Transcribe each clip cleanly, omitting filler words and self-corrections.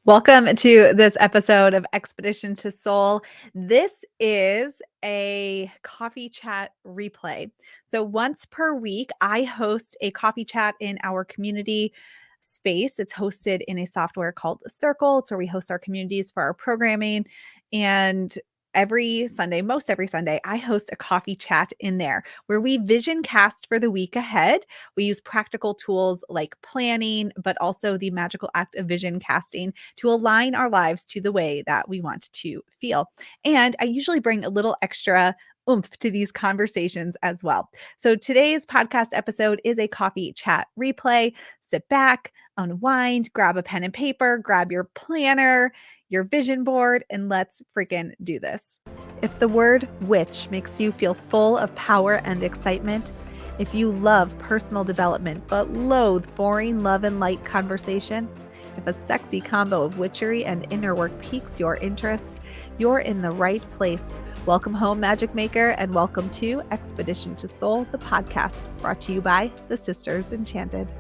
Welcome to this episode of Expedition to Soul. This is a coffee chat replay. So, once per week, I host a coffee chat in our community space. It's hosted in a software called Circle. It's where we host our communities for our programming. And every Sunday, most every Sunday, I host a coffee chat in there where we vision cast for the week ahead. We use practical tools like planning, but also the magical act of vision casting to align our lives to the way that we want to feel. And I usually bring a little extra oomph to these conversations as well. So today's podcast episode is a coffee chat replay. Sit back, unwind, grab a pen and paper, grab your planner, your vision board, and let's freaking do this. If the word witch makes you feel full of power and excitement, if you love personal development but loathe boring love and light conversation, if a sexy combo of witchery and inner work piques your interest, you're in the right place. Welcome home, Magic Maker, and welcome to Expedition to Soul, the podcast brought to you by the Sisters Enchanted.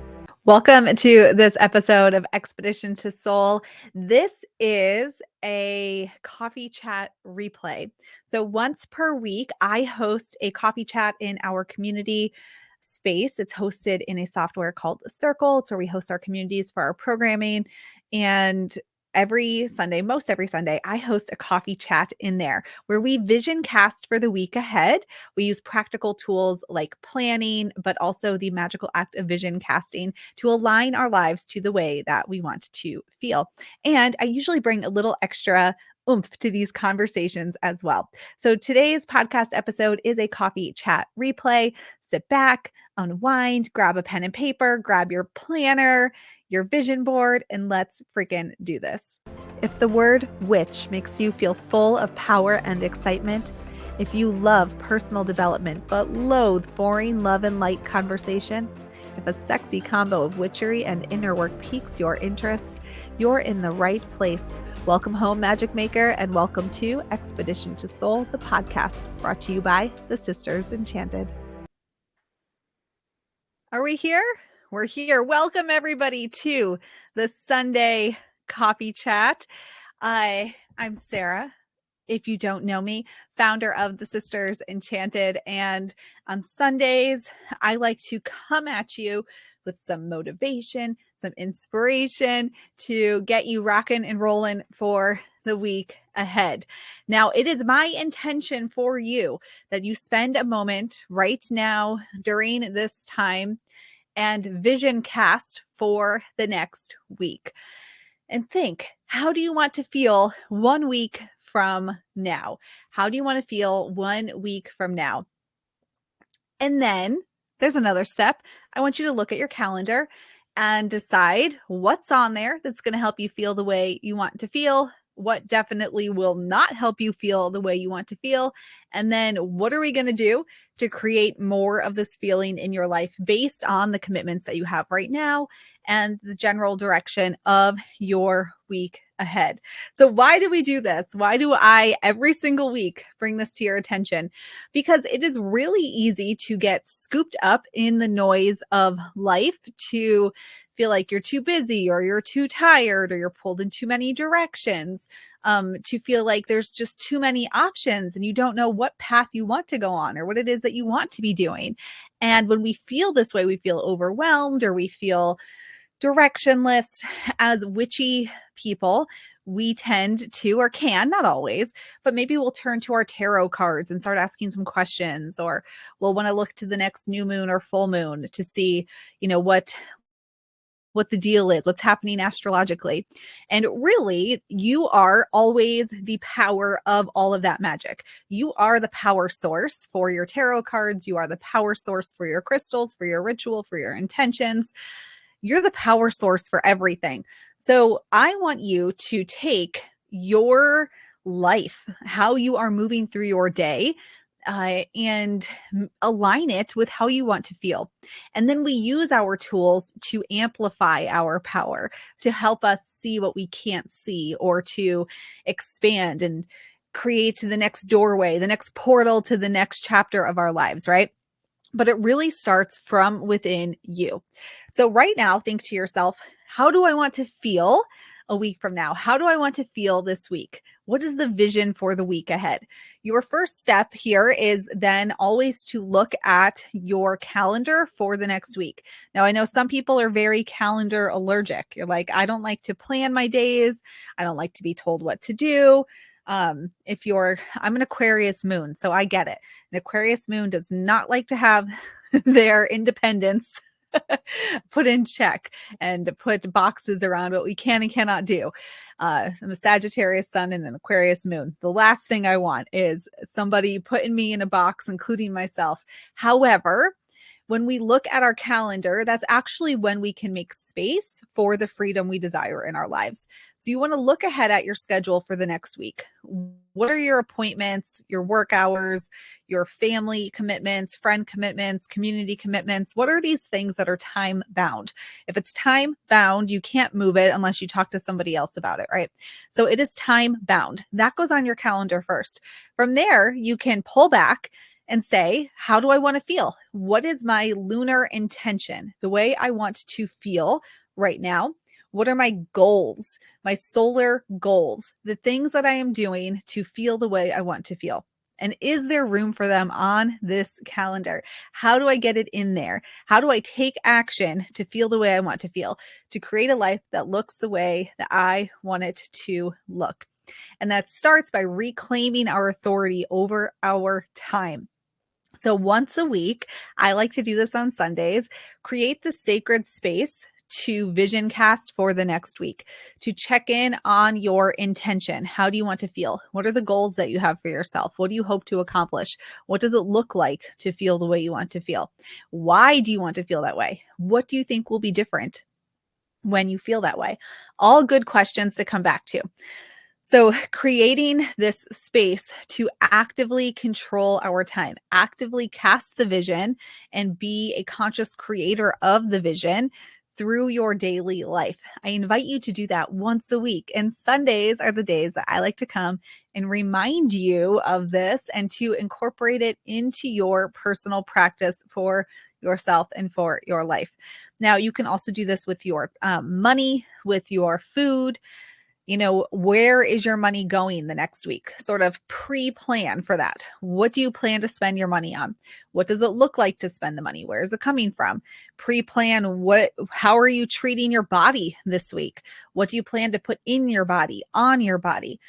Welcome to this episode of Expedition to Soul. This is a coffee chat replay. So once per week, I host a coffee chat in our community space. It's hosted in a software called Circle. It's where we host our communities for our programming. And every Sunday, most every Sunday, I host a coffee chat in there where we vision cast for the week ahead. We use practical tools like planning, but also the magical act of vision casting to align our lives to the way that we want to feel. And I usually bring a little extra oomph to these conversations as well. So today's podcast episode is a coffee chat replay. Sit back, unwind, grab a pen and paper, grab your planner, your vision board, and let's freaking do this. If the word witch makes you feel full of power and excitement, if you love personal development but loathe boring love and light conversation, if a sexy combo of witchery and inner work piques your interest, you're in the right place. Welcome home, Magic Maker, and welcome to Expedition to Soul, the podcast brought to you by the Sisters Enchanted. Are we here? We're here. Welcome, everybody, to the Sunday coffee chat. I'm Sarah. If you don't know me, founder of the Sisters Enchanted. And on Sundays, I like to come at you with some motivation, some inspiration to get you rocking and rolling for the week ahead. Now, it is my intention for you that you spend a moment right now during this time and vision cast for the next week. And think, how do you want to feel 1 week from now? How do you want to feel 1 week from now? And then there's another step. I want you to look at your calendar and decide what's on there that's going to help you feel the way you want to feel, what definitely will not help you feel the way you want to feel, and then what are we going to do to create more of this feeling in your life based on the commitments that you have right now and the general direction of your week ahead. So why do we do this? Why do I every single week bring this to your attention? Because it is really easy to get scooped up in the noise of life, to feel like you're too busy or you're too tired or you're pulled in too many directions, to feel like there's just too many options and you don't know what path you want to go on or what it is that you want to be doing. And when we feel this way, we feel overwhelmed or we feel directionless. As witchy people, we tend to, or can, not always, but maybe we'll turn to our tarot cards and start asking some questions, or we'll want to look to the next new moon or full moon to see, what the deal is, what's happening astrologically. And really, you are always the power of all of that magic. You are the power source for your tarot cards. You are the power source for your crystals, for your ritual, for your intentions. You're the power source for everything. So I want you to take your life, how you are moving through your day, and align it with how you want to feel. And then we use our tools to amplify our power, to help us see what we can't see, or to expand and create the next doorway, the next portal to the next chapter of our lives, right? But it really starts from within you. So right now, think to yourself, how do I want to feel a week from now? How do I want to feel this week? What is the vision for the week ahead? Your first step here is then always to look at your calendar for the next week. Now, I know some people are very calendar allergic. You're like, I don't like to plan my days. I don't like to be told what to do. I'm an Aquarius moon, so I get it. An Aquarius moon does not like to have their independence put in check and put boxes around what we can and cannot do. I'm a Sagittarius sun and an Aquarius moon. The last thing I want is somebody putting me in a box, including myself. However, when we look at our calendar, that's actually when we can make space for the freedom we desire in our lives. So you want to look ahead at your schedule for the next week. What are your appointments, your work hours, your family commitments, friend commitments, community commitments? What are these things that are time bound? If it's time bound, you can't move it unless you talk to somebody else about it, right? So it is time bound. That goes on your calendar first. From there, you can pull back and say, how do I want to feel? What is my lunar intention? The way I want to feel right now. What are my goals, my solar goals, the things that I am doing to feel the way I want to feel? And is there room for them on this calendar? How do I get it in there? How do I take action to feel the way I want to feel, to create a life that looks the way that I want it to look? And that starts by reclaiming our authority over our time. So once a week, I like to do this on Sundays, create the sacred space to vision cast for the next week, to check in on your intention. How do you want to feel? What are the goals that you have for yourself? What do you hope to accomplish? What does it look like to feel the way you want to feel? Why do you want to feel that way? What do you think will be different when you feel that way? All good questions to come back to. So creating this space to actively control our time, actively cast the vision and be a conscious creator of the vision through your daily life. I invite you to do that once a week. And Sundays are the days that I like to come and remind you of this and to incorporate it into your personal practice for yourself and for your life. Now, you can also do this with your money, with your food. Where is your money going the next week? Sort of pre-plan for that. What do you plan to spend your money on? What does it look like to spend the money? Where is it coming from? Pre-plan how are you treating your body this week? What do you plan to put in your body, on your body?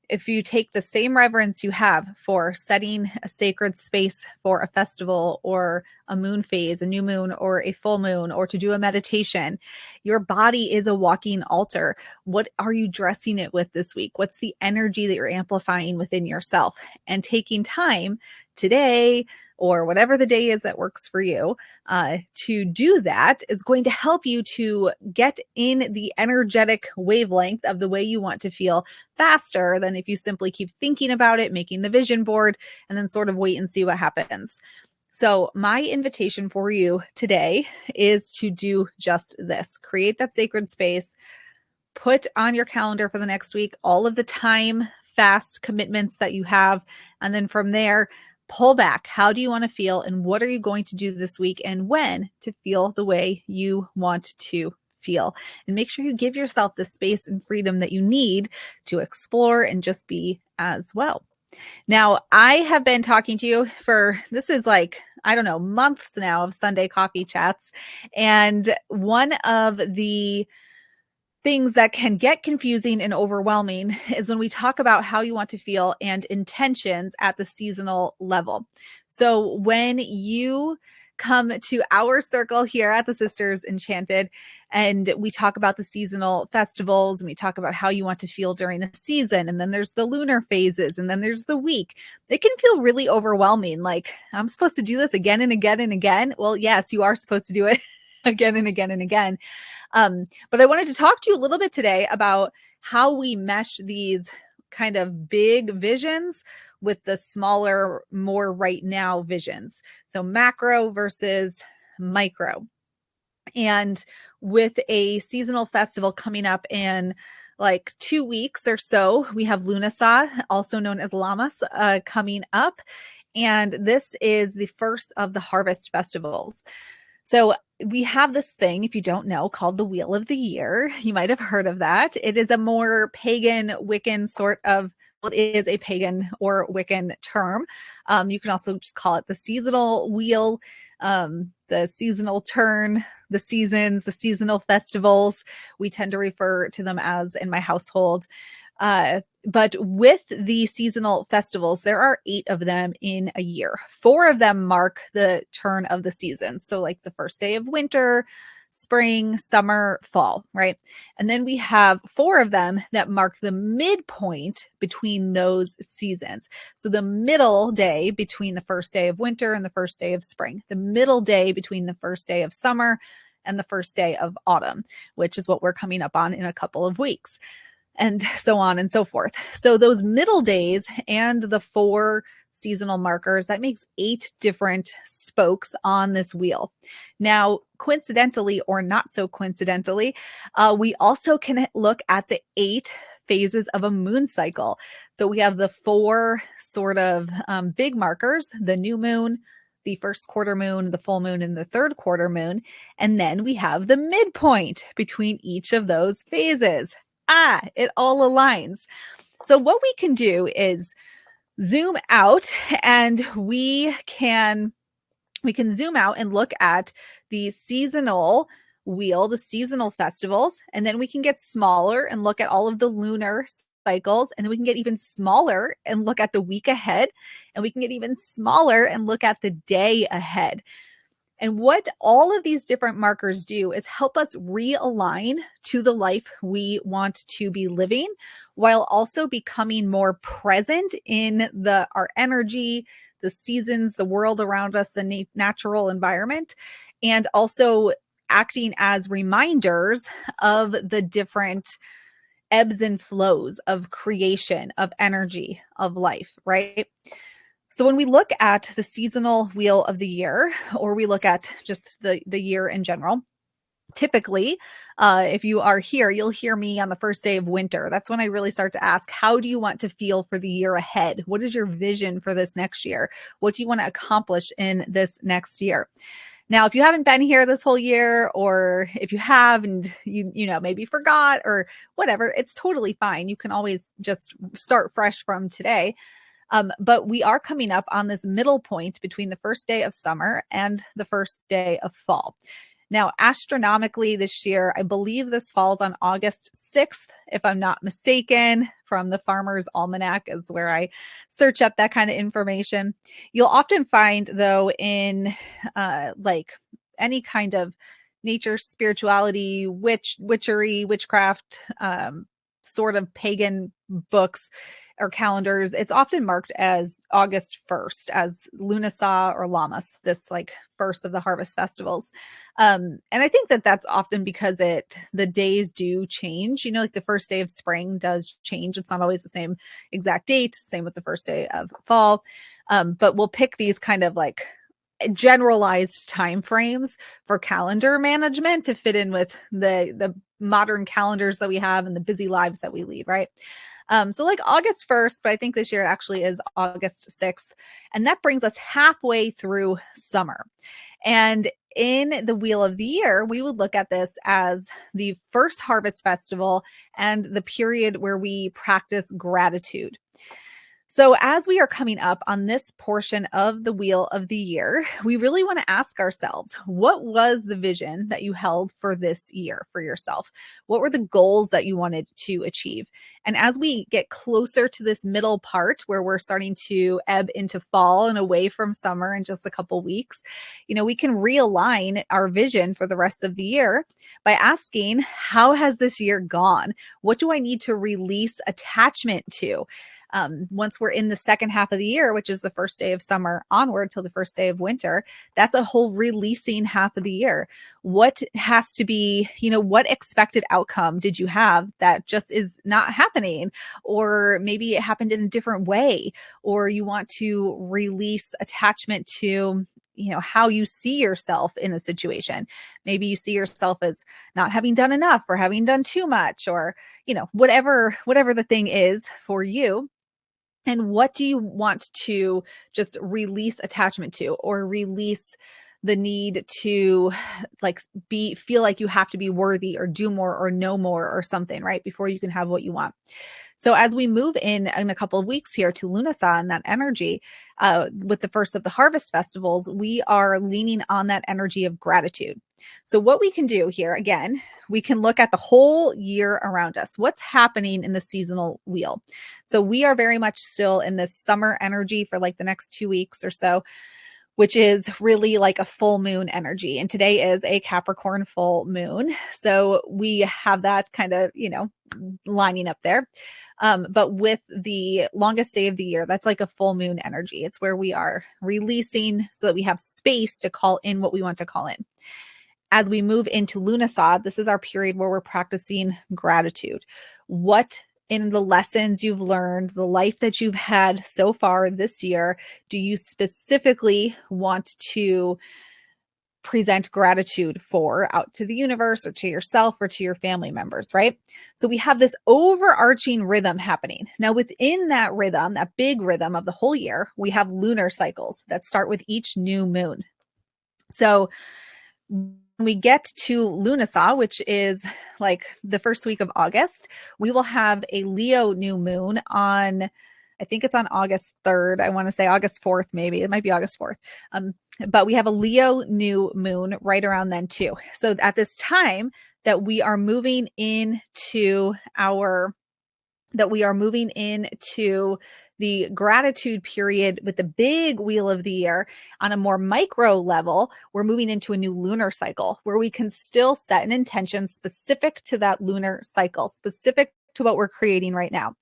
If you take the same reverence you have for setting a sacred space for a festival or a moon phase, a new moon or a full moon, or to do a meditation, your body is a walking altar. What are you dressing it with this week? What's the energy that you're amplifying within yourself? And taking time today or whatever the day is that works for you to do that is going to help you to get in the energetic wavelength of the way you want to feel faster than if you simply keep thinking about it, making the vision board, and then sort of wait and see what happens. So my invitation for you today is to do just this. Create that sacred space. Put on your calendar for the next week all of the time, fast commitments that you have. And then from there, pull back. How do you want to feel? And what are you going to do this week and when to feel the way you want to feel? And make sure you give yourself the space and freedom that you need to explore and just be as well. Now, I have been talking to you this is like, I don't know, months now of Sunday coffee chats. And one of the things that can get confusing and overwhelming is when we talk about how you want to feel and intentions at the seasonal level. So when you come to our circle here at the Sisters Enchanted and we talk about the seasonal festivals and we talk about how you want to feel during the season, and then there's the lunar phases, and then there's the week, it can feel really overwhelming. Like, I'm supposed to do this again and again and again. Well, yes, you are supposed to do it again and again and again. But I wanted to talk to you a little bit today about how we mesh these kind of big visions with the smaller, more right now visions. So macro versus micro. And with a seasonal festival coming up in like 2 weeks or so, we have Lunasa, also known as Lamas, coming up. And this is the first of the harvest festivals. So we have this thing, if you don't know, called the Wheel of the Year. You might have heard of that. It is a more pagan, Wiccan sort of, well, it is a pagan or Wiccan term. You can also just call it the seasonal wheel, the seasonal turn, the seasons, the seasonal festivals. We tend to refer to them as in my household. But with the seasonal festivals, there are 8 of them in a year. 4 of them mark the turn of the season. So, like the first day of winter, spring, summer, fall, right? And then we have 4 of them that mark the midpoint between those seasons. So, the middle day between the first day of winter and the first day of spring, the middle day between the first day of summer and the first day of autumn, which is what we're coming up on in a couple of weeks, and so on and so forth. So those middle days and the 4 seasonal markers, that makes 8 different spokes on this wheel. Now, coincidentally or not so coincidentally, we also can look at the 8 phases of a moon cycle. So we have the 4 sort of big markers, the new moon, the first quarter moon, the full moon, and the third quarter moon. And then we have the midpoint between each of those phases. It all aligns. So what we can do is zoom out, and we can zoom out and look at the seasonal wheel, the seasonal festivals, and then we can get smaller and look at all of the lunar cycles, and then we can get even smaller and look at the week ahead, and we can get even smaller and look at the day ahead. And what all of these different markers do is help us realign to the life we want to be living, while also becoming more present in our energy, the seasons, the world around us, the natural environment, and also acting as reminders of the different ebbs and flows of creation, of energy, of life, right? So when we look at the seasonal wheel of the year, or we look at just the year in general, typically, if you are here, you'll hear me on the first day of winter. That's when I really start to ask, how do you want to feel for the year ahead? What is your vision for this next year? What do you want to accomplish in this next year? Now, if you haven't been here this whole year, or if you have and you know maybe forgot or whatever, it's totally fine. You can always just start fresh from today. But we are coming up on this middle point between the first day of summer and the first day of fall. Now, astronomically this year, I believe this falls on August 6th, if I'm not mistaken, from the Farmer's Almanac is where I search up that kind of information. You'll often find, though, in like any kind of nature, spirituality, witchery, witchcraft, sort of pagan books or calendars, it's often marked as August 1st, as Lunasa or Lammas, this like first of the harvest festivals. And I think that that's often because the days do change. You know, like the first day of spring does change. It's not always the same exact date. Same with the first day of fall. But we'll pick these kind of like generalized time frames for calendar management to fit in with the modern calendars that we have and the busy lives that we lead, right? So like August 1st, but I think this year it actually is August 6th. And that brings us halfway through summer. And in the Wheel of the Year, we would look at this as the first harvest festival and the period where we practice gratitude. So, as we are coming up on this portion of the Wheel of the Year, we really want to ask ourselves, what was the vision that you held for this year for yourself? What were the goals that you wanted to achieve? And as we get closer to this middle part where we're starting to ebb into fall and away from summer in just a couple weeks, you know, we can realign our vision for the rest of the year by asking, how has this year gone? What do I need to release attachment to? Once we're in the second half of the year, which is the first day of summer onward till the first day of winter, that's a whole releasing half of the year. What has to be, you know, what expected outcome did you have that just is not happening? Or maybe it happened in a different way, or you want to release attachment to, you know, how you see yourself in a situation. Maybe you see yourself as not having done enough or having done too much, or, you know, whatever the thing is for you. And what do you want to just release attachment to, or release the need to like feel like you have to be worthy or do more or know more or something, right? Before you can have what you want. So as we move in a couple of weeks here to Lunasa and that energy, with the first of the harvest festivals, we are leaning on that energy of gratitude. So what we can do here, again, we can look at the whole year around us. What's happening in the seasonal wheel? So we are very much still in this summer energy for like the next 2 weeks or so, which is really like a full moon energy. And today is a Capricorn full moon. So we have that kind of, lining up there. But with the longest day of the year, that's like a full moon energy. It's where we are releasing so that we have space to call in what we want to call in. As we move into Lunasa, this is our period where we're practicing gratitude. What in the lessons you've learned, the life that you've had so far this year, do you specifically want to present gratitude for out to the universe or to yourself or to your family members, right? So we have this overarching rhythm happening. Now, within that rhythm, that big rhythm of the whole year, we have lunar cycles that start with each new moon. So when we get to Lunasa, which is like the first week of August, we will have a Leo new moon on, I think it's on August 3rd. I want to say August 4th, maybe. It might be August 4th. But we have a Leo new moon right around then too. So at this time that we are moving into the gratitude period with the big wheel of the year on a more micro level, we're moving into a new lunar cycle where we can still set an intention specific to that lunar cycle, specific to what we're creating right now.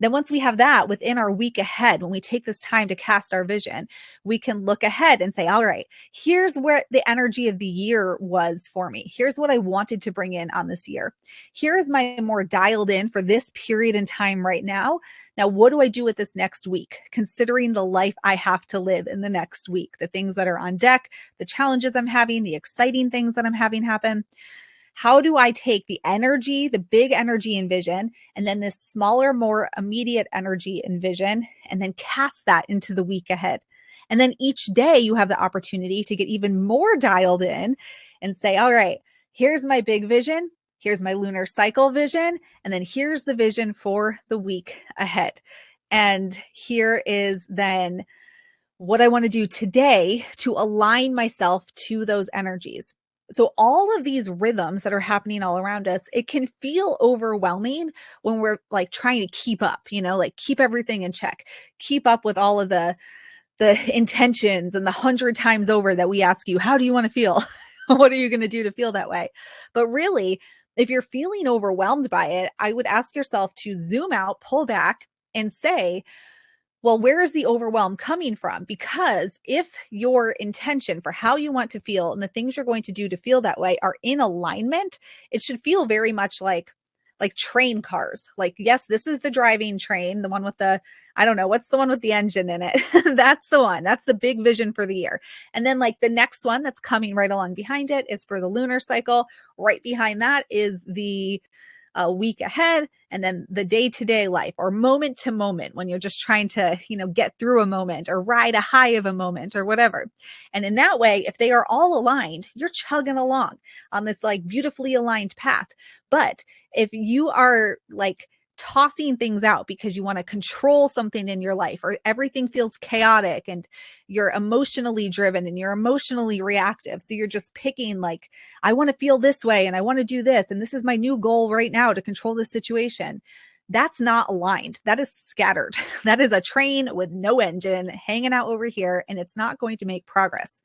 Then once we have that within our week ahead, when we take this time to cast our vision, we can look ahead and say, all right, here's where the energy of the year was for me. Here's what I wanted to bring in on this year. Here is my more dialed in for this period in time right now. Now, what do I do with this next week? Considering the life I have to live in the next week, the things that are on deck, the challenges I'm having, the exciting things that I'm having happen. How do I take the energy, the big energy and vision, and then this smaller, more immediate energy and vision, and then cast that into the week ahead? And then each day you have the opportunity to get even more dialed in and say, all right, here's my big vision. Here's my lunar cycle vision. And then here's the vision for the week ahead. And here is then what I want to do today to align myself to those energies. So all of these rhythms that are happening all around us, it can feel overwhelming when we're like trying to keep up, like keep everything in check, keep up with all of the intentions and the 100 times over that we ask you, how do you want to feel? What are you going to do to feel that way? But really, if you're feeling overwhelmed by it, I would ask yourself to zoom out, pull back and say, well, where is the overwhelm coming from? Because if your intention for how you want to feel and the things you're going to do to feel that way are in alignment, it should feel very much like train cars. Like, yes, this is the driving train, the one with I don't know, what's the one with the engine in it? That's the one. That's the big vision for the year. And then like the next one that's coming right along behind it is for the lunar cycle. Right behind that is the week ahead, and then the day-to-day life or moment to moment when you're just trying to, get through a moment or ride a high of a moment or whatever. And in that way, if they are all aligned, you're chugging along on this like beautifully aligned path. But if you are like tossing things out because you want to control something in your life or everything feels chaotic and you're emotionally driven and you're emotionally reactive, so you're just picking like, I want to feel this way and I want to do this and this is my new goal right now to control this situation, that's not aligned. That is scattered. That is a train with no engine hanging out over here, and it's not going to make progress.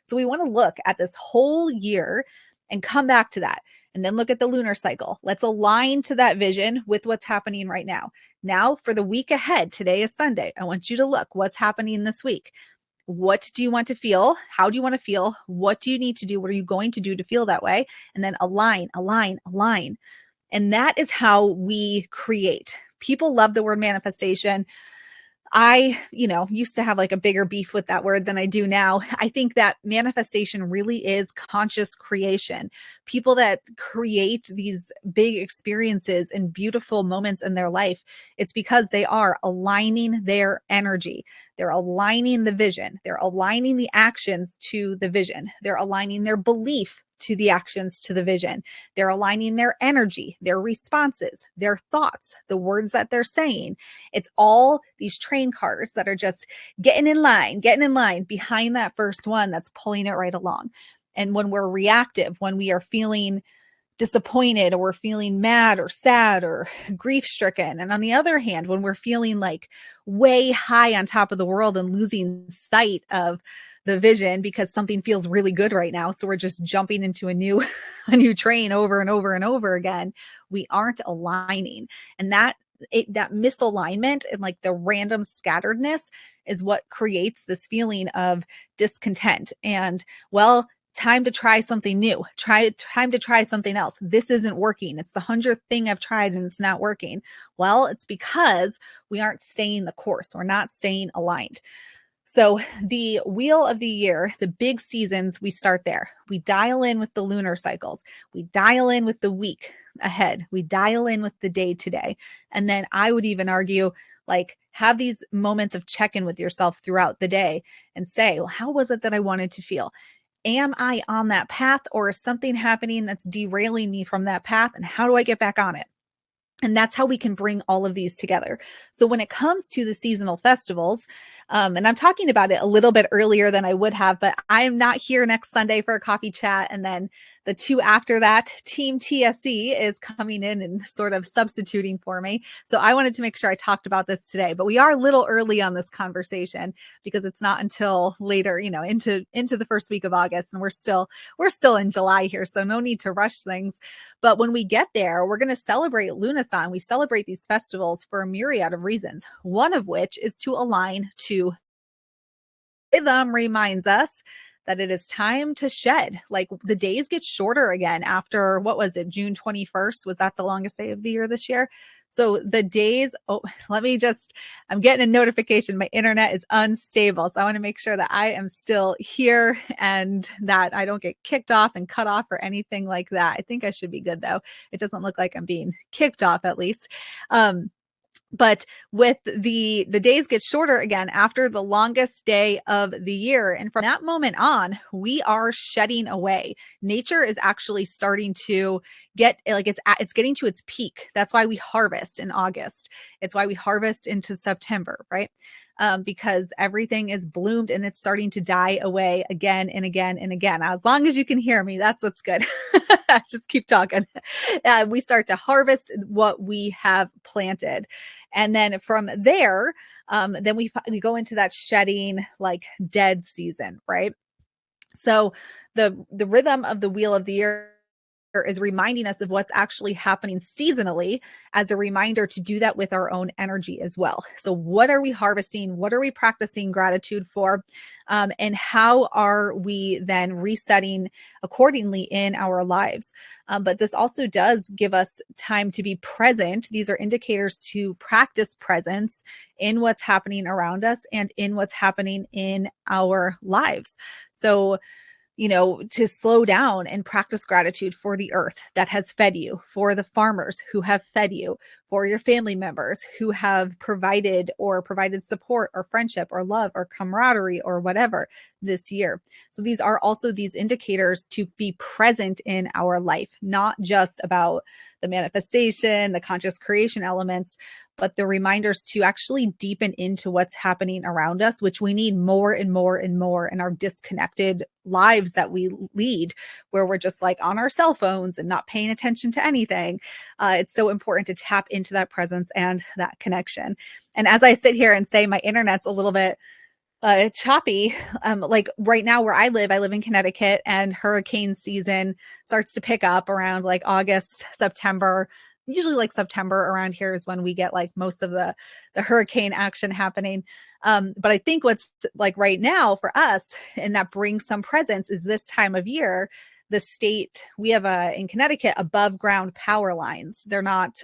So we want to look at this whole year and come back to that. And then look at the lunar cycle. Let's align to that vision with what's happening right now. Now, for the week ahead, today is Sunday. I want you to look what's happening this week. What do you want to feel? How do you want to feel? What do you need to do? What are you going to do to feel that way? And then align, align, align. And that is how we create. People love the word manifestation. I, used to have like a bigger beef with that word than I do now. I think that manifestation really is conscious creation. People that create these big experiences and beautiful moments in their life, it's because they are aligning their energy. They're aligning the vision. They're aligning the actions to the vision. They're aligning their belief to the actions to the vision. They're aligning their energy, their responses, their thoughts, the words that they're saying. It's all these train cars that are just getting in line behind that first one that's pulling it right along. And when we're reactive, when we are feeling disappointed or we're feeling mad or sad or grief stricken. And on the other hand, when we're feeling like way high on top of the world and losing sight of the vision because something feels really good right now, so we're just jumping into a new a new train over and over and over again, we aren't aligning. And that misalignment and like the random scatteredness is what creates this feeling of discontent and, well, time to try something new. Time to try something else. This isn't working. It's the 100th thing I've tried and it's not working. Well, it's because we aren't staying the course. We're not staying aligned. So the wheel of the year, the big seasons, we start there. We dial in with the lunar cycles. We dial in with the week ahead. We dial in with the day today. And then I would even argue, like, have these moments of check-in with yourself throughout the day and say, well, how was it that I wanted to feel? Am I on that path, or is something happening that's derailing me from that path? And how do I get back on it? And that's how we can bring all of these together. So when it comes to the seasonal festivals, and I'm talking about it a little bit earlier than I would have, but I'm not here next Sunday for a coffee chat. And then the two after that, Team TSE is coming in and sort of substituting for me. So I wanted to make sure I talked about this today, but we are a little early on this conversation because it's not until later, into the first week of August, and we're still in July here. So no need to rush things. But when we get there, we're going to celebrate Lunasan. We celebrate these festivals for a myriad of reasons, one of which is to align to rhythm reminds us that it is time to shed. Like, the days get shorter again after, what was it, June 21st? Was that the longest day of the year this year? So the days, I'm getting a notification. My internet is unstable. So I want to make sure that I am still here and that I don't get kicked off and cut off or anything like that. I think I should be good though. It doesn't look like I'm being kicked off at least. But with the days get shorter again after the longest day of the year. And from that moment on, we are shedding away. Nature is actually starting to get, like, it's getting to its peak. That's why we harvest in August. It's why we harvest into September, right? Because everything is bloomed and it's starting to die away again and again and again. As long as you can hear me, that's what's good. Just keep talking. We start to harvest what we have planted. And then from there, then we go into that shedding, like, dead season, right? So the rhythm of the wheel of the year is reminding us of what's actually happening seasonally as a reminder to do that with our own energy as well. So what are we harvesting? What are we practicing gratitude for? And how are we then resetting accordingly in our lives? But this also does give us time to be present. These are indicators to practice presence in what's happening around us and in what's happening in our lives. So, to slow down and practice gratitude for the earth that has fed you, for the farmers who have fed you, for your family members who have provided support or friendship or love or camaraderie or whatever this year. So these are also these indicators to be present in our life, not just about the manifestation, the conscious creation elements, but the reminders to actually deepen into what's happening around us, which we need more and more and more in our disconnected lives that we lead, where we're just like on our cell phones and not paying attention to anything. It's so important to tap into that presence and that connection. And as I sit here and say my internet's a little bit choppy. Like right now where I live in Connecticut, and hurricane season starts to pick up around like August, September. Usually like September around here is when we get like most of the hurricane action happening. But I think what's like right now for us, and that brings some presence, is this time of year, the state, we have in Connecticut above ground power lines. They're not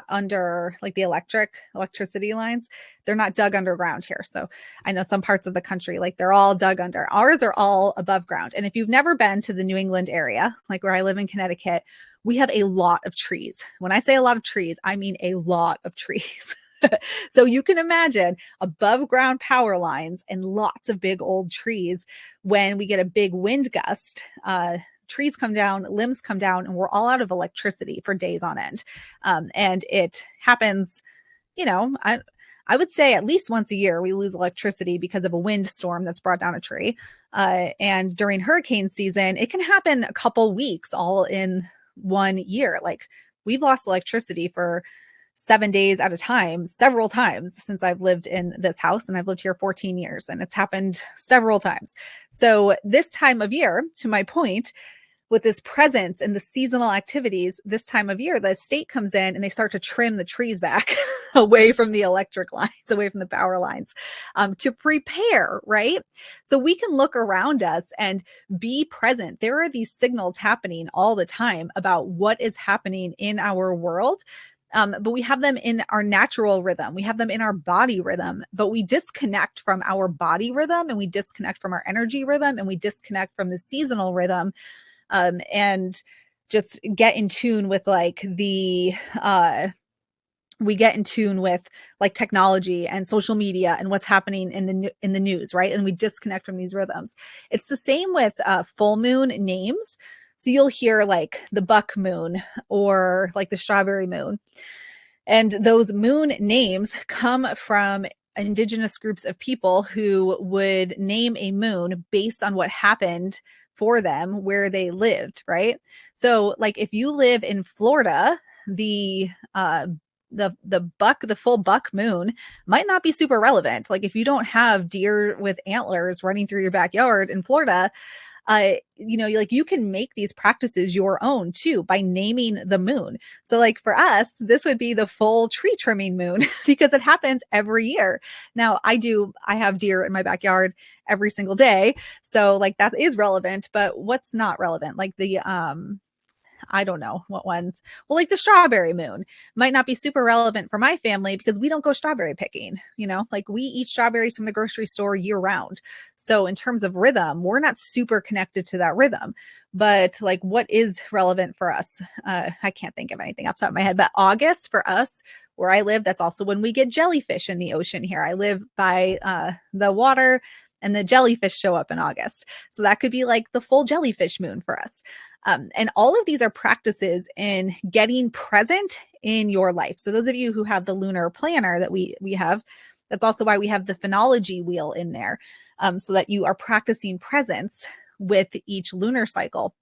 under like the electricity lines. They're not dug underground here. So I know some parts of the country, like they're all dug under. Ours are all above ground. And if you've never been to the New England area, like where I live in Connecticut, we have a lot of trees. When I say a lot of trees, I mean a lot of trees. So you can imagine above ground power lines and lots of big old trees. When we get a big wind gust, trees come down, limbs come down, and we're all out of electricity for days on end. And it happens, you know, I would say at least once a year we lose electricity because of a windstorm that's brought down a tree. And during hurricane season, it can happen a couple weeks all in 1 year. Like we've lost electricity for 7 days at a time, several times since I've lived in this house, and I've lived here 14 years, and it's happened several times. So this time of year, to my point, with this presence and the seasonal activities this time of year, the state comes in and they start to trim the trees back away from the electric lines, away from the power lines, to prepare, right? So we can look around us and be present. There are these signals happening all the time about what is happening in our world. But we have them in our natural rhythm. We have them in our body rhythm, but we disconnect from our body rhythm and we disconnect from our energy rhythm and we disconnect from the seasonal rhythm, and just get in tune with like we get in tune with like technology and social media and what's happening in the news, right? And we disconnect from these rhythms. It's the same with full moon names. So you'll hear like the buck moon or like the strawberry moon. And those moon names come from indigenous groups of people who would name a moon based on what happened for them where they lived, right? So like if you live in Florida, the full buck moon might not be super relevant. Like if you don't have deer with antlers running through your backyard in Florida, like you can make these practices your own too by naming the moon. So like for us, this would be the full tree trimming moon because it happens every year. Now I have deer in my backyard every single day. So like that is relevant, but what's not relevant? Like the, I don't know what ones. Well, like the strawberry moon might not be super relevant for my family because we don't go strawberry picking, like we eat strawberries from the grocery store year round. So in terms of rhythm, we're not super connected to that rhythm. But like what is relevant for us? I can't think of anything off the top of my head, but August for us, where I live, that's also when we get jellyfish in the ocean here. I live by the water and the jellyfish show up in August. So that could be like the full jellyfish moon for us. And all of these are practices in getting present in your life. So those of you who have the lunar planner that we have, that's also why we have the phenology wheel in there, so that you are practicing presence with each lunar cycle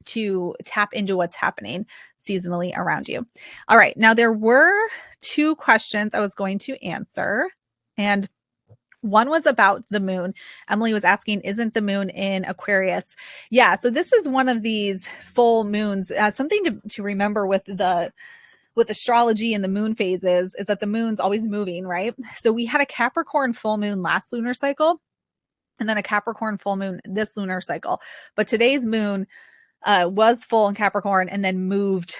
to tap into what's happening seasonally around you. All right. Now there were 2 questions I was going to answer, and one was about the moon. Emily was asking, isn't the moon in Aquarius? Yeah, so this is one of these full moons. Something to remember with astrology and the moon phases is that the moon's always moving, right? So we had a Capricorn full moon last lunar cycle, and then a Capricorn full moon this lunar cycle. But today's moon was full in Capricorn and then moved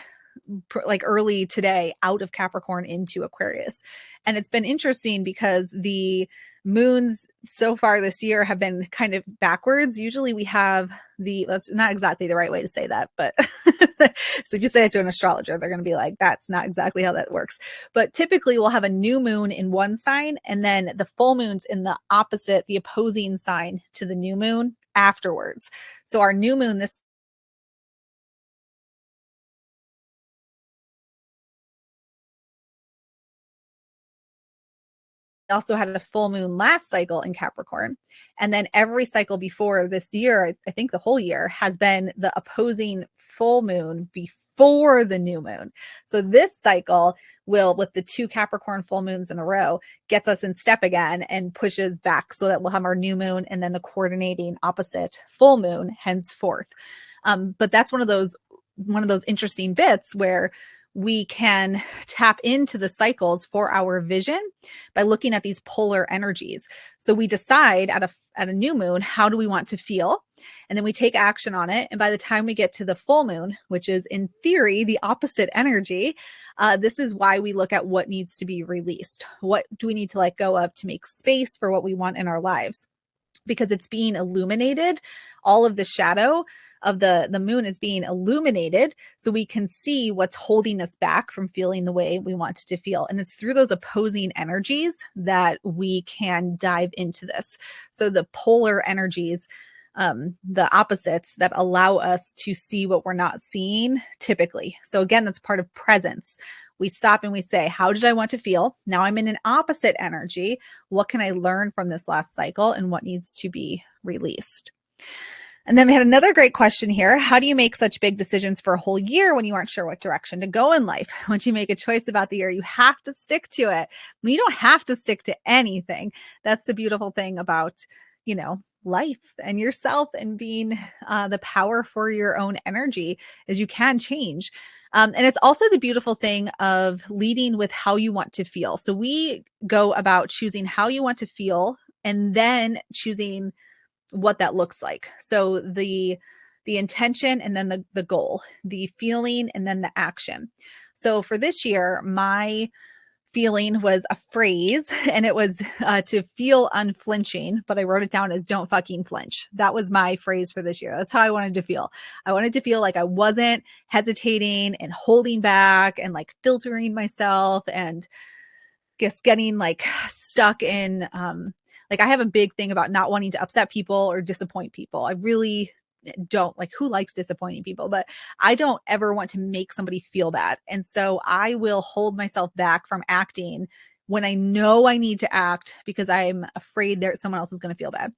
like early today out of Capricorn into Aquarius. And it's been interesting because the moons so far this year have been kind of backwards. Usually we have that's not exactly the right way to say that, but so if you say it to an astrologer, they're going to be like, that's not exactly how that works. But typically we'll have a new moon in one sign and then the full moon's in the opposite, the opposing sign to the new moon afterwards. So our new moon this also had a full moon last cycle in Capricorn. And then every cycle before this year, I think the whole year, has been the opposing full moon before the new moon. So this cycle will, with the 2 Capricorn full moons in a row, gets us in step again and pushes back so that we'll have our new moon and then the coordinating opposite full moon henceforth. But that's one of those interesting bits where we can tap into the cycles for our vision by looking at these polar energies. So we decide at a new moon, how do we want to feel? And then we take action on it. And by the time we get to the full moon, which is in theory the opposite energy, this is why we look at what needs to be released. What do we need to let go of to make space for what we want in our lives? Because it's being illuminated, all of the shadow of the moon is being illuminated so we can see what's holding us back from feeling the way we want to feel. And it's through those opposing energies that we can dive into this. So the polar energies, the opposites that allow us to see what we're not seeing typically. So again, that's part of presence. We stop and we say, how did I want to feel? Now I'm in an opposite energy. What can I learn from this last cycle and what needs to be released? And then we had another great question here. How do you make such big decisions for a whole year when you aren't sure what direction to go in life? Once you make a choice about the year, you have to stick to it. You don't have to stick to anything. That's the beautiful thing about, life and yourself and being the power for your own energy is you can change. And it's also the beautiful thing of leading with how you want to feel. So we go about choosing how you want to feel and then choosing what that looks like. So the intention and then the goal, the feeling and then the action. So for this year, my feeling was a phrase and it was to feel unflinching, but I wrote it down as don't fucking flinch. That was my phrase for this year. That's how I wanted to feel. I wanted to feel like I wasn't hesitating and holding back and like filtering myself and just getting like stuck in like I have a big thing about not wanting to upset people or disappoint people. I really don't like who likes disappointing people, but I don't ever want to make somebody feel bad. And so I will hold myself back from acting when I know I need to act because I'm afraid that someone else is going to feel bad.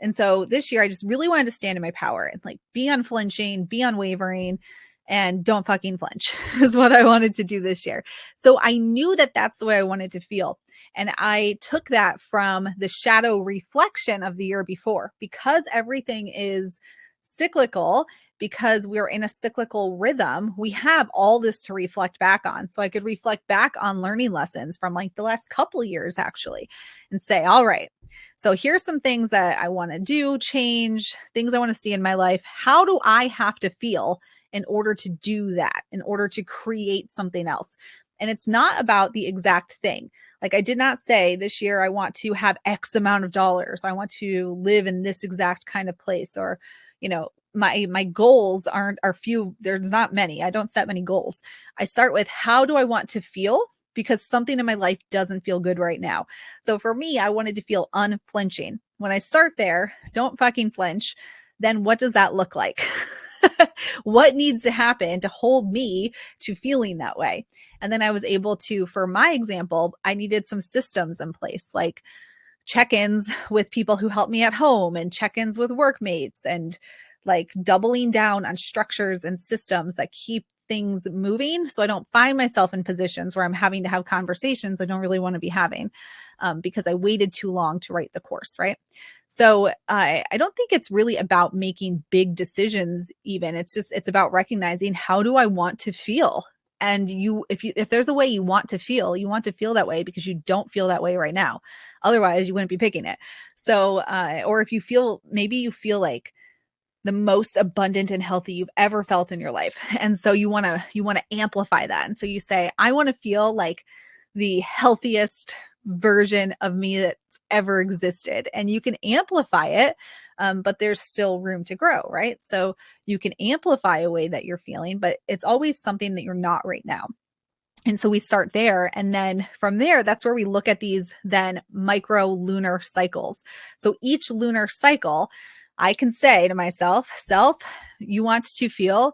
And so this year I just really wanted to stand in my power and like be unflinching, be unwavering, and don't fucking flinch is what I wanted to do this year. So I knew that that's the way I wanted to feel. And I took that from the shadow reflection of the year before because everything is cyclical, because we're in a cyclical rhythm, we have all this to reflect back on. So I could reflect back on learning lessons from like the last couple of years actually and say, all right, so here's some things that I want to do, change, things I want to see in my life. How do I have to feel in order to do that, in order to create something else? And it's not about the exact thing. Like I did not say this year, I want to have X amount of dollars. I want to live in this exact kind of place, or, my goals are few. There's not many. I don't set many goals. I start with how do I want to feel? Because something in my life doesn't feel good right now. So for me, I wanted to feel unflinching. When I start there, don't fucking flinch. Then what does that look like? What needs to happen to hold me to feeling that way? And then I was able to, for my example, I needed some systems in place, like check-ins with people who help me at home and check-ins with workmates and like doubling down on structures and systems that keep things moving so I don't find myself in positions where I'm having to have conversations I don't really want to be having because I waited too long to write the course, right? So I don't think it's really about making big decisions even. It's about recognizing how do I want to feel? And if there's a way you want to feel that way because you don't feel that way right now. Otherwise, you wouldn't be picking it. So, or if maybe you feel like the most abundant and healthy you've ever felt in your life. And so you want to amplify that. And so you say, I want to feel like the healthiest version of me that's ever existed. And you can amplify it, but there's still room to grow, right? So you can amplify a way that you're feeling, but it's always something that you're not right now. And so we start there. And then from there, that's where we look at these then micro lunar cycles. So each lunar cycle, I can say to myself, self, you want to feel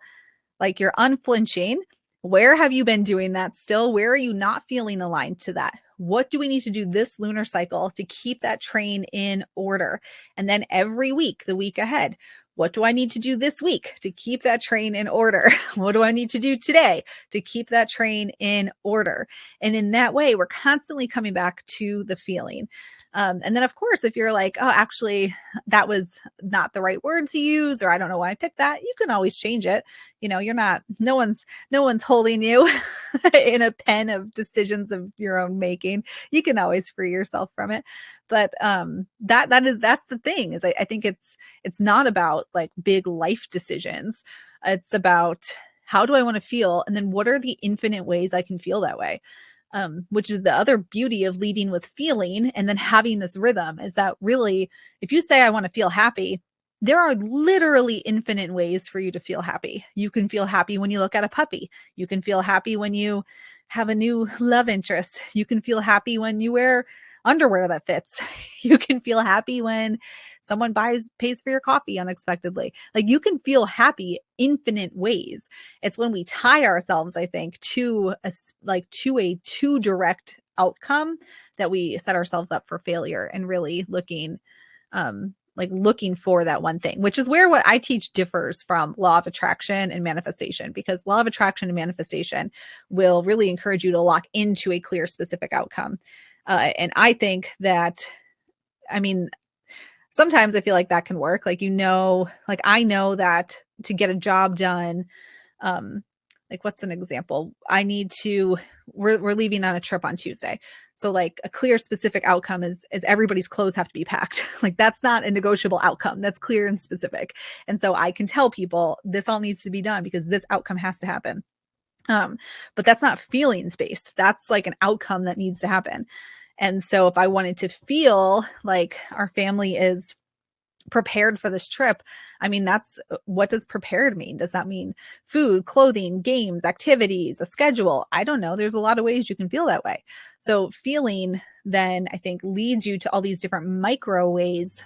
like you're unflinching. Where have you been doing that still? Where are you not feeling aligned to that? What do we need to do this lunar cycle to keep that train in order? And then every week, the week ahead, what do I need to do this week to keep that train in order? What do I need to do today to keep that train in order? And in that way, we're constantly coming back to the feeling. And then, of course, if you're like, oh, actually, that was not the right word to use, or I don't know why I picked that, you can always change it. You're not, no one's holding you in a pen of decisions of your own making. You can always free yourself from it. But that's the thing is I think it's not about like big life decisions. It's about how do I want to feel? And then what are the infinite ways I can feel that way? Which is the other beauty of leading with feeling and then having this rhythm is that really, if you say, I want to feel happy, there are literally infinite ways for you to feel happy. You can feel happy when you look at a puppy. You can feel happy when you have a new love interest. You can feel happy when you wear underwear that fits. You can feel happy when someone pays for your coffee unexpectedly. Like, you can feel happy infinite ways. It's when we tie ourselves, I think, to a too direct outcome that we set ourselves up for failure, and really looking for that one thing, which is where what I teach differs from law of attraction and manifestation, because law of attraction and manifestation will really encourage you to lock into a clear, specific outcome. And I think that, I mean, sometimes I feel like that can work. Like I know that to get a job done, um, like, what's an example? We're leaving on a trip on Tuesday. So, like, a clear, specific outcome is everybody's clothes have to be packed. Like, that's not a negotiable outcome. That's clear and specific. And so I can tell people this all needs to be done because this outcome has to happen. But that's not feelings based. That's like an outcome that needs to happen. And so if I wanted to feel like our family is prepared for this trip, I mean, that's what does prepared mean? Does that mean food, clothing, games, activities, a schedule? I don't know. There's a lot of ways you can feel that way. So feeling then, I think, leads you to all these different micro ways,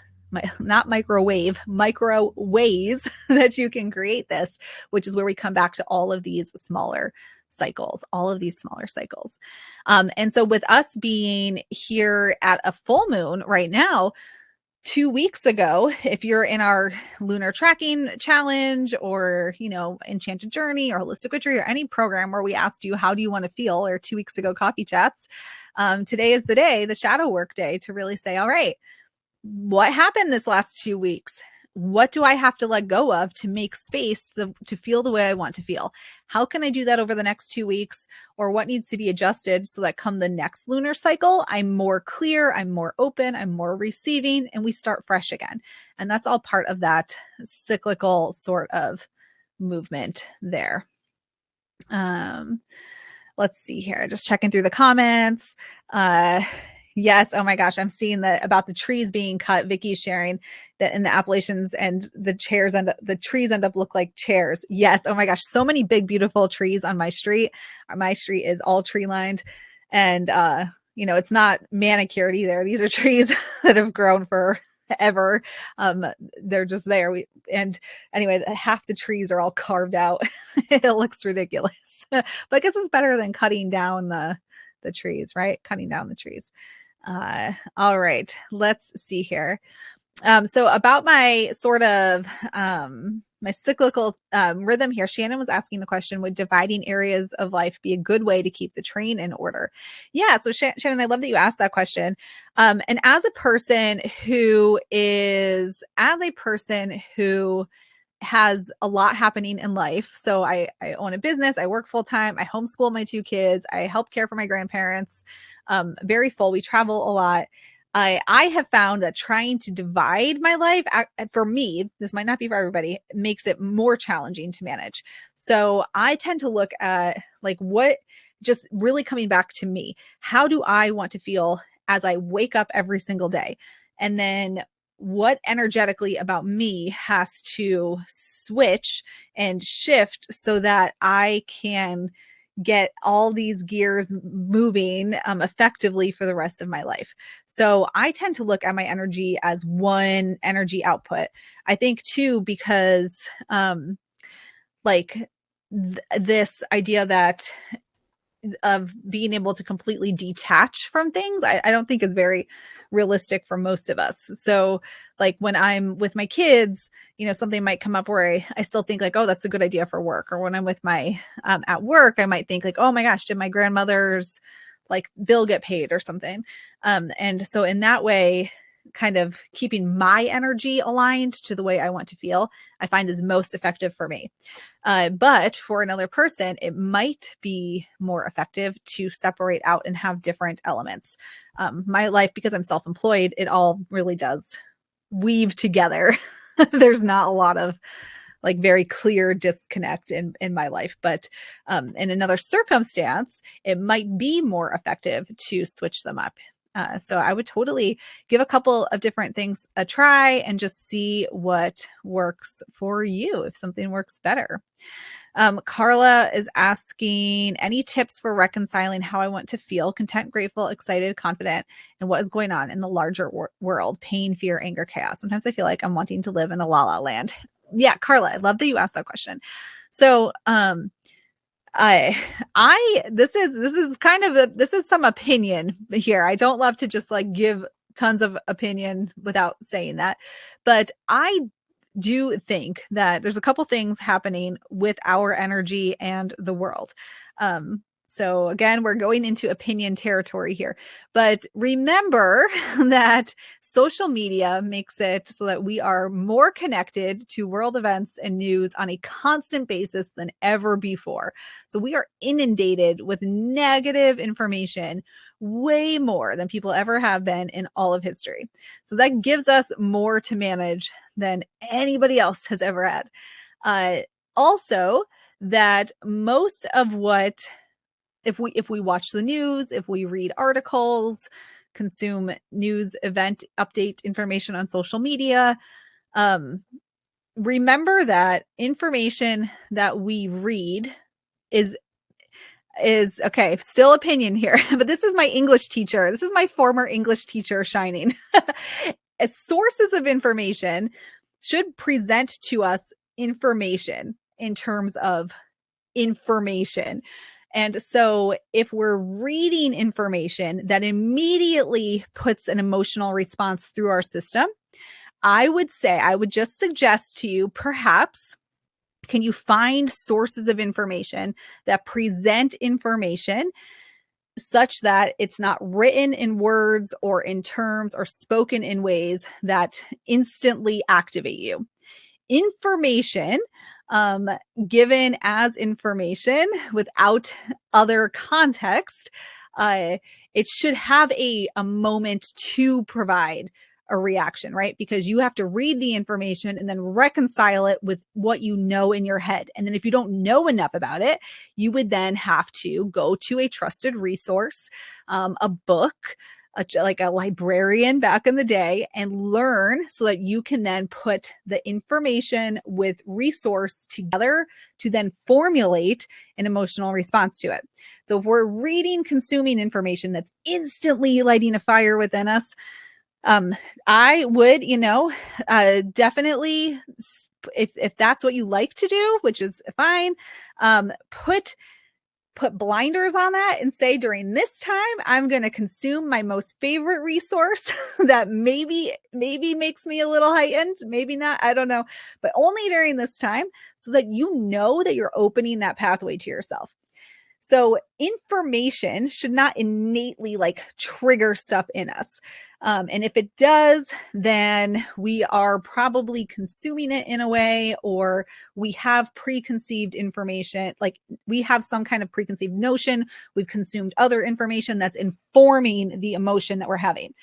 not microwave, micro ways that you can create this, which is where we come back to all of these smaller cycles, and so with us being here at a full moon right now, 2 weeks ago, if you're in our lunar tracking challenge, or, Enchanted Journey or Holistic Witchery, or any program where we asked you, how do you want to feel? Or 2 weeks ago, coffee chats. Today is the day, the shadow work day, to really say, all right, what happened this last 2 weeks? What do I have to let go of to make space to feel the way I want to feel? How can I do that over the next 2 weeks? Or what needs to be adjusted so that come the next lunar cycle, I'm more clear, I'm more open, I'm more receiving, and we start fresh again. And that's all part of that cyclical sort of movement there. Let's see here. Just checking through the comments. Yes. Oh my gosh. I'm seeing about the trees being cut. Vicky's sharing that in the Appalachians, and the trees end up look like chairs. Yes. Oh my gosh. So many big, beautiful trees on my street. My street is all tree lined, and it's not manicured either. These are trees that have grown forever. They're just there. And anyway, half the trees are all carved out. It looks ridiculous, but I guess it's better than cutting down the trees, right? Cutting down the trees. All right, let's see here. So about my sort of my cyclical rhythm here, Shannon was asking the question, would dividing areas of life be a good way to keep the train in order? Yeah, so Shannon, I love that you asked that question. And as a person who has a lot happening in life. So I own a business, I work full time, I homeschool my 2 kids, I help care for my grandparents, very full. We travel a lot. I have found that trying to divide my life, for me, this might not be for everybody, makes it more challenging to manage. So I tend to look at just really coming back to me. How do I want to feel as I wake up every single day? And then what energetically about me has to switch and shift so that I can get all these gears moving effectively for the rest of my life. So I tend to look at my energy as one energy output. I think too, because this idea that of being able to completely detach from things, I don't think is very realistic for most of us. So like when I'm with my kids, something might come up where I still think like, oh, that's a good idea for work. Or when I'm with my at work, I might think like, oh my gosh, did my grandmother's bill get paid or something? And so in that way, kind of keeping my energy aligned to the way I want to feel, I find is most effective for me. But for another person, it might be more effective to separate out and have different elements. My life, because I'm self-employed, it all really does weave together. There's not a lot of very clear disconnect in my life, but in another circumstance, it might be more effective to switch them up. So I would totally give a couple of different things a try and just see what works for you if something works better. Carla is asking any tips for reconciling how I want to feel content, grateful, excited, confident, and what is going on in the larger world, pain, fear, anger, chaos. Sometimes I feel like I'm wanting to live in a la la land. Yeah, Carla, I love that you asked that question. So, I this is kind of this is some opinion here. I don't love to just like give tons of opinion without saying that. But I do think that there's a couple things happening with our energy and the world. So again, we're going into opinion territory here. But remember that social media makes it so that we are more connected to world events and news on a constant basis than ever before. So we are inundated with negative information way more than people ever have been in all of history. So that gives us more to manage than anybody else has ever had. Also, that most of what if we watch the news, if we read articles, consume news event update information on social media, um, remember that information that we read is okay, still opinion here, but this is my English teacher. This is my former English teacher shining. As sources of information should present to us information in terms of information. And so if we're reading information that immediately puts an emotional response through our system, I would just suggest to you, perhaps, can you find sources of information that present information such that it's not written in words or in terms or spoken in ways that instantly activate you? Information, um, given as information without other context, uh, it should have a moment to provide a reaction, right? Because you have to read the information and then reconcile it with what you know in your head. And then if you don't know enough about it, you would then have to go to a trusted resource, a book, like a librarian back in the day, and learn so that you can then put the information with resource together to then formulate an emotional response to it. So if we're reading, consuming information that's instantly lighting a fire within us, I would, definitely, if that's what you like to do, which is fine, put blinders on that and say, during this time, I'm going to consume my most favorite resource that maybe makes me a little heightened, maybe not, I don't know, but only during this time, so that you know that you're opening that pathway to yourself. So information should not innately like trigger stuff in us. And if it does, then we are probably consuming it in a way, or we have preconceived information, like we have some kind of preconceived notion. We've consumed other information that's informing the emotion that we're having.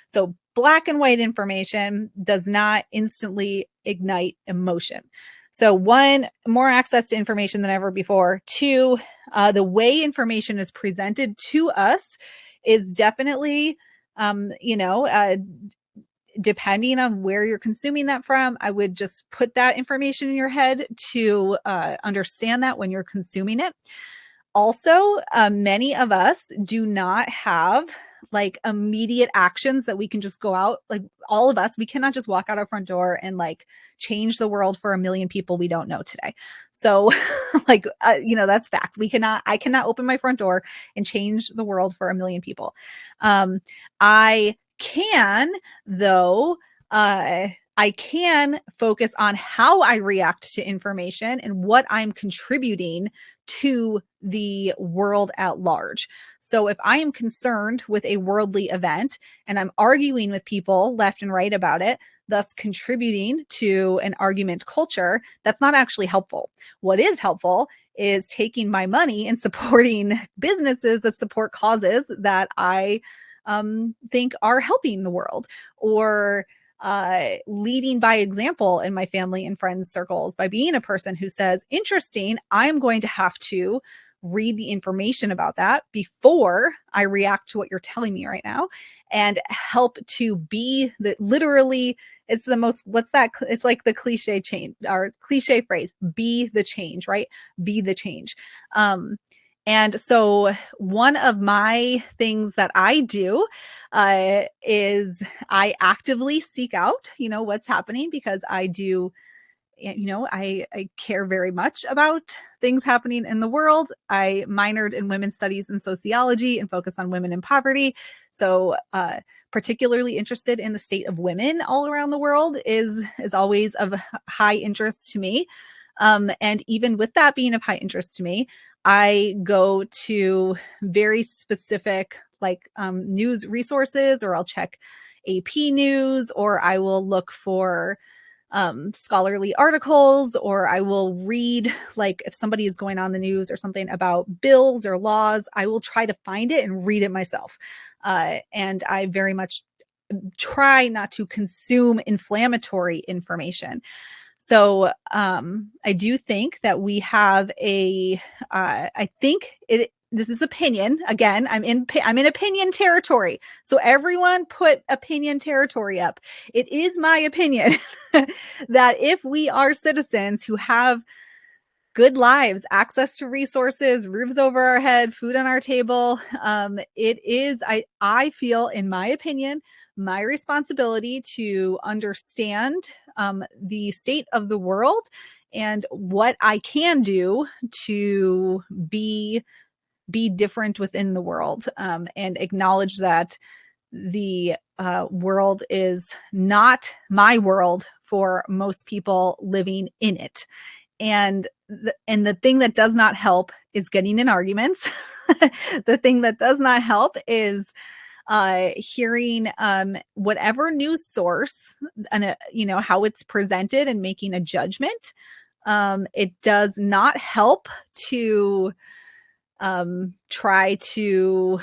So black and white information does not instantly ignite emotion. So one, more access to information than ever before. Two, the way information is presented to us is definitely, depending on where you're consuming that from, I would just put that information in your head to understand that when you're consuming it. Also, many of us do not have like immediate actions that we can just go out. Like all of us, we cannot just walk out our front door and like change the world for a million people we don't know today. So that's facts. I cannot open my front door and change the world for a million people. I can though, I can focus on how I react to information and what I'm contributing to the world at large. So if I am concerned with a worldly event and I'm arguing with people left and right about it, thus contributing to an argument culture, that's not actually helpful. What is helpful is taking my money and supporting businesses that support causes that I think are helping the world, or leading by example in my family and friends circles by being a person who says, interesting, I'm going to have to read the information about that before I react to what you're telling me right now, and help to be the literally, it's the most, what's that? It's like the cliche change or cliche phrase, be the change, right? Be the change. And so one of my things that I do is I actively seek out, what's happening, because I do, I care very much about things happening in the world. I minored in women's studies and sociology and focus on women in poverty. So particularly interested in the state of women all around the world is always of high interest to me. And even with that being of high interest to me, I go to very specific news resources, or I'll check AP News, or I will look for scholarly articles, or I will read, like if somebody is going on the news or something about bills or laws, I will try to find it and read it myself. And I very much try not to consume inflammatory information. So I do think that we have I think this is opinion. Again, I'm in opinion territory. So everyone put opinion territory up. It is my opinion that if we are citizens who have good lives, access to resources, roofs over our head, food on our table, it is, I feel, in my opinion, my responsibility to understand the state of the world and what I can do to be different within the world, and acknowledge that the world is not my world for most people living in it. And the thing that does not help is getting in arguments. The thing that does not help is hearing whatever news source and how it's presented and making a judgment. It does not help to try to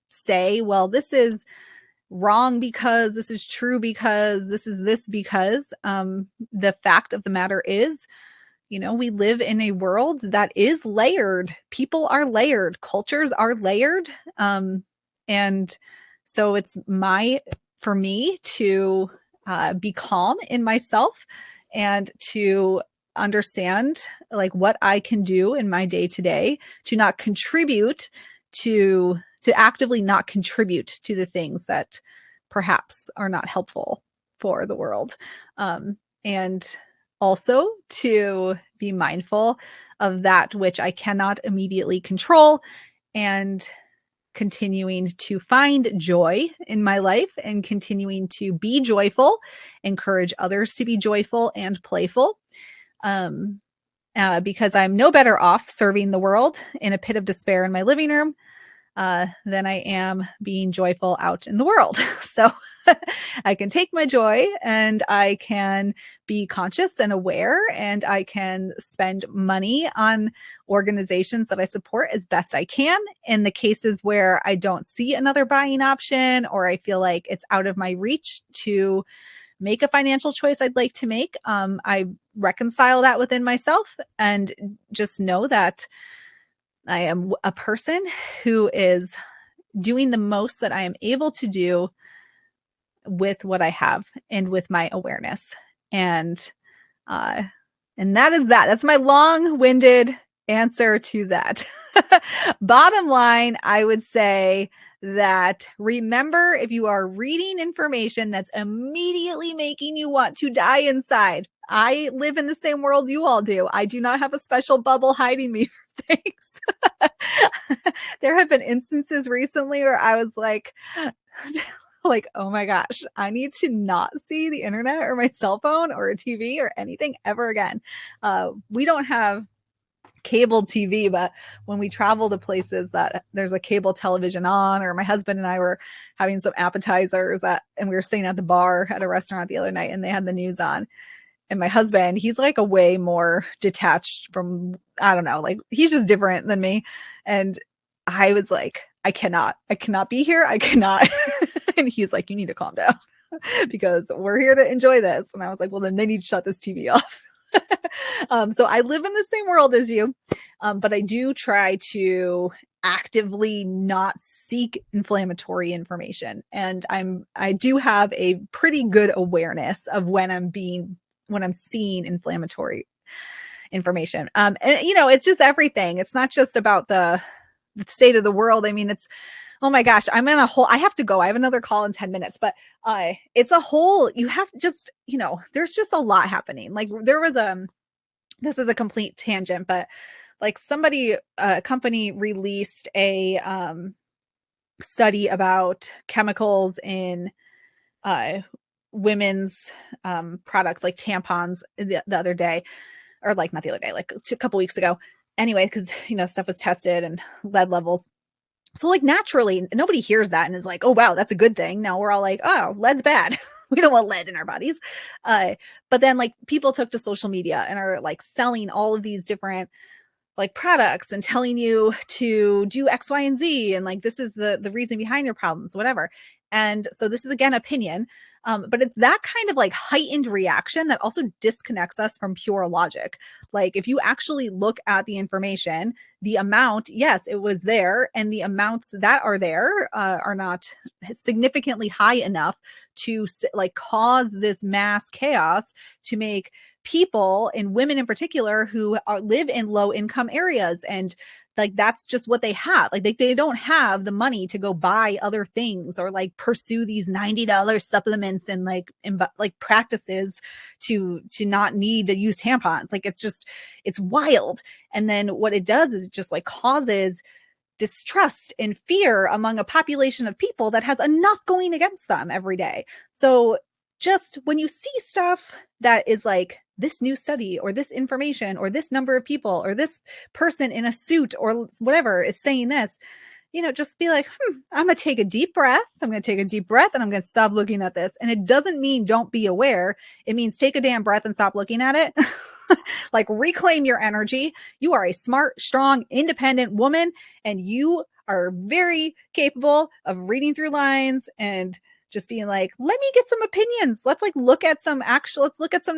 say, well, this is wrong because this is true because this is this because the fact of the matter is, we live in a world that is layered. People are layered, cultures are layered. And so it's for me to be calm in myself and to understand like what I can do in my day to day to not contribute to actively not contribute to the things that perhaps are not helpful for the world. And also to be mindful of that which I cannot immediately control, and continuing to find joy in my life and continuing to be joyful, encourage others to be joyful and playful. Because I'm no better off serving the world in a pit of despair in my living room than I am being joyful out in the world. So I can take my joy and I can be conscious and aware, and I can spend money on organizations that I support as best I can. In the cases where I don't see another buying option, or I feel like it's out of my reach to make a financial choice I'd like to make, I reconcile that within myself and just know that I am a person who is doing the most that I am able to do with what I have and with my awareness. And that is that. That's my long-winded answer to that. Bottom line, I would say that remember, if you are reading information that's immediately making you want to die inside, I live in the same world you all do. I do not have a special bubble hiding me from things. There have been instances recently where I was like, oh my gosh, I need to not see the internet or my cell phone or a TV or anything ever again. We don't have cable TV, but when we travel to places that there's a cable television on, or my husband and I were having some appetizers and we were sitting at the bar at a restaurant the other night and they had the news on. And my husband, he's like a way more detached from, I don't know, like he's just different than me. And I was like, I cannot be here. I cannot. And he's like, you need to calm down because we're here to enjoy this. And I was like, well, then they need to shut this TV off. So I live in the same world as you. But I do try to actively not seek inflammatory information. And I do have a pretty good awareness of when I'm seeing inflammatory information. And it's just everything. It's not just about the state of the world. I mean, oh my gosh, I have to go. I have another call in 10 minutes, but it's a whole, you have to just, there's just a lot happening. Like there was this is a complete tangent, but like a company released a study about chemicals in women's products like tampons the other day, or like not the other day, like a couple weeks ago. Anyway, because stuff was tested and lead levels. So like naturally, nobody hears that and is like, oh wow, that's a good thing. Now we're all like, oh, lead's bad. We don't want lead in our bodies. But then like people took to social media and are like selling all of these different like products and telling you to do X, Y, and Z. And like, this is the reason behind your problems, whatever. And so this is again, opinion. But it's that kind of like heightened reaction that also disconnects us from pure logic. Like if you actually look at the information, the amount, yes, it was there. And the amounts that are there are not significantly high enough to like cause this mass chaos to make people, and women in particular, who live in low income areas, and like that's just what they have. Like they don't have the money to go buy other things or like pursue these $90 supplements and like practices to not need to use tampons. Like it's wild. And then what it does is it just like causes distrust and fear among a population of people that has enough going against them every day. So just when you see stuff that is like this new study or this information or this number of people or this person in a suit or whatever is saying this, just be like, I'm going to take a deep breath. I'm going to take a deep breath and I'm going to stop looking at this. And it doesn't mean don't be aware. It means take a damn breath and stop looking at it. Like reclaim your energy. You are a smart, strong, independent woman, and you are very capable of reading through lines and just being like, let me get some opinions. Let's look at some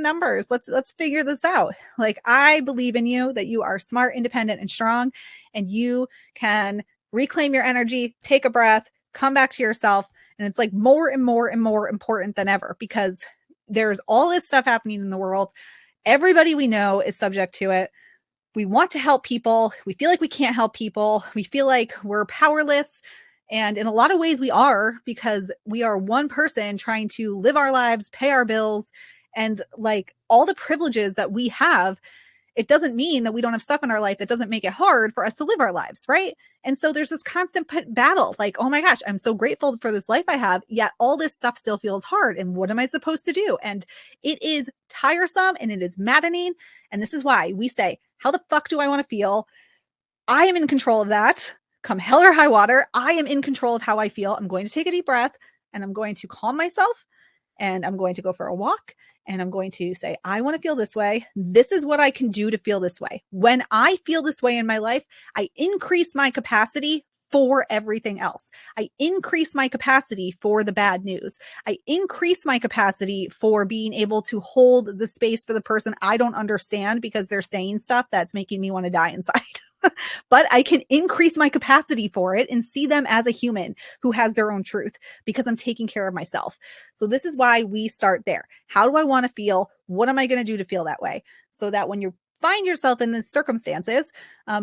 numbers. Let's figure this out. Like, I believe in you, that you are smart, independent, and strong, and you can reclaim your energy, take a breath, come back to yourself. And it's like more and more and more important than ever, because there's all this stuff happening in the world. Everybody we know is subject to it. We want to help people. We feel like we can't help people. We feel like we're powerless. And in a lot of ways we are, because we are one person trying to live our lives, pay our bills, and like all the privileges that we have. It doesn't mean that we don't have stuff in our life that doesn't make it hard for us to live our lives, right? And so there's this constant battle, like, oh my gosh, I'm so grateful for this life I have, yet all this stuff still feels hard. And what am I supposed to do? And it is tiresome and it is maddening. And this is why we say, how the fuck do I want to feel? I am in control of that. Come hell or high water, I am in control of how I feel. I'm going to take a deep breath and I'm going to calm myself, and I'm going to go for a walk, and I'm going to say, I want to feel this way. This is what I can do to feel this way. When I feel this way in my life, I increase my capacity for everything else. I increase my capacity for the bad news. I increase my capacity for being able to hold the space for the person I don't understand because they're saying stuff that's making me want to die inside. But I can increase my capacity for it and see them as a human who has their own truth, because I'm taking care of myself. So this is why we start there. How do I want to feel? What am I going to do to feel that way? So that when you find yourself in these circumstances,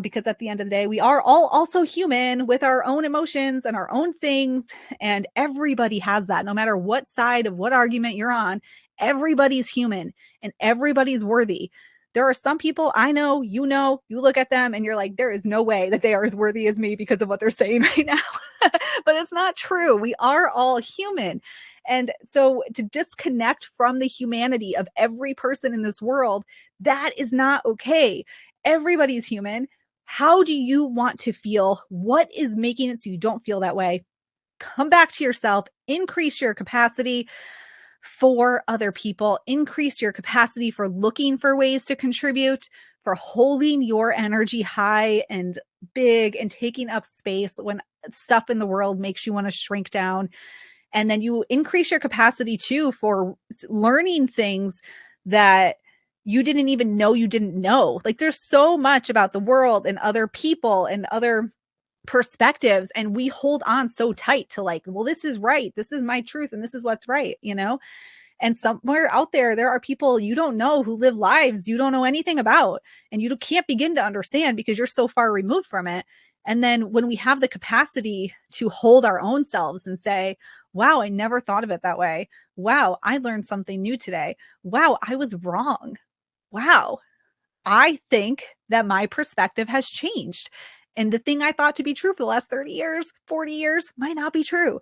because at the end of the day, we are all also human with our own emotions and our own things. And everybody has that, no matter what side of what argument you're on. Everybody's human and everybody's worthy. There are some people I know, you look at them and you're like, there is no way that they are as worthy as me because of what they're saying right now. But it's not true. We are all human. And so to disconnect from the humanity of every person in this world, that is not okay. Everybody's human. How do you want to feel? What is making it so you don't feel that way? Come back to yourself, increase your capacity for other people, increase your capacity for looking for ways to contribute, for holding your energy high and big and taking up space when stuff in the world makes you want to shrink down. And then you increase your capacity too for learning things that you didn't even know you didn't know. Like there's so much about the world and other people and other perspectives, and we hold on so tight to like, well, this is right, this is my truth, and this is what's right, you know. And somewhere out there are people you don't know who live lives you don't know anything about, and you can't begin to understand because you're so far removed from it. And then when we have the capacity to hold our own selves and say, wow, I never thought of it that way. Wow, I learned something new today. Wow, I was wrong. Wow, I think that my perspective has changed. And the thing I thought to be true for the last 30 years, 40 years might not be true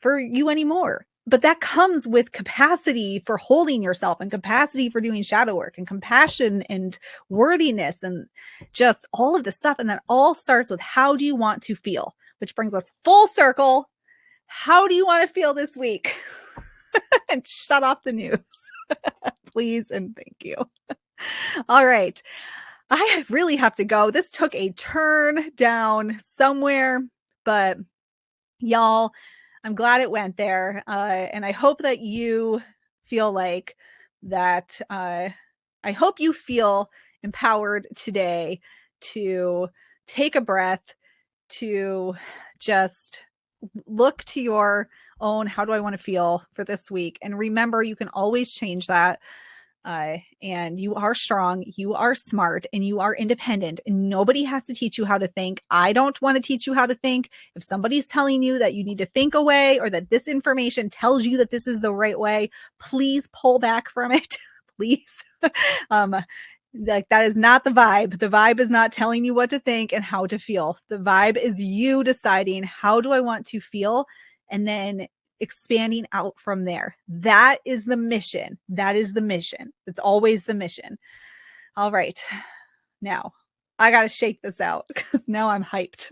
for you anymore. But that comes with capacity for holding yourself and capacity for doing shadow work and compassion and worthiness and just all of this stuff. And that all starts with, how do you want to feel? Which brings us full circle. How do you want to feel this week? And shut off the news, please. And thank you. All right. I really have to go. This took a turn down somewhere, but y'all, I'm glad it went there. And I hope that you feel like that. I hope you feel empowered today to take a breath, to just look to your own, how do I want to feel for this week? And remember, you can always change that. And you are strong, you are smart, and you are independent, and nobody has to teach you how to think. I don't want to teach you how to think. If somebody's telling you that you need to think away, or that this information tells you that this is the right way, please pull back from it. Please. Like that is not the vibe. The vibe is not telling you what to think and how to feel. The vibe is you deciding, how do I want to feel? And then expanding out from there. That is the mission. That is the mission. It's always the mission. All right. Now I got to shake this out because now I'm hyped.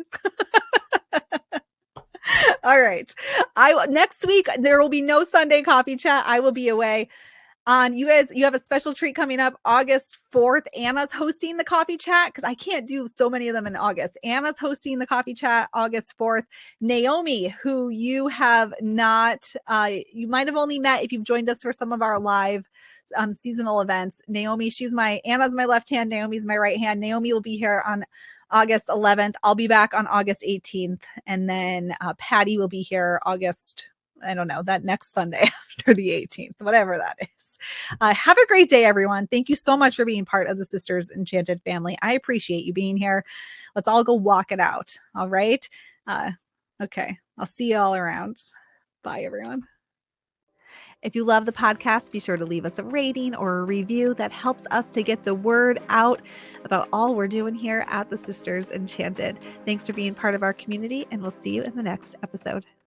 All right. Next week, there will be no Sunday coffee chat. I will be away. You guys, you have a special treat coming up August 4th. Anna's hosting the coffee chat because I can't do so many of them in August. Anna's hosting the coffee chat August 4th. Naomi, who you have not, you might have only met if you've joined us for some of our live seasonal events. Naomi, Anna's my left hand. Naomi's my right hand. Naomi will be here on August 11th. I'll be back on August 18th. And then Patty will be here I don't know, that next Sunday after the 18th, whatever that is. Have a great day, everyone. Thank you so much for being part of the Sisters Enchanted family. I appreciate you being here. Let's all go walk it out. All right. Okay. I'll see you all around. Bye, everyone. If you love the podcast, be sure to leave us a rating or a review. That helps us to get the word out about all we're doing here at the Sisters Enchanted. Thanks for being part of our community, and we'll see you in the next episode.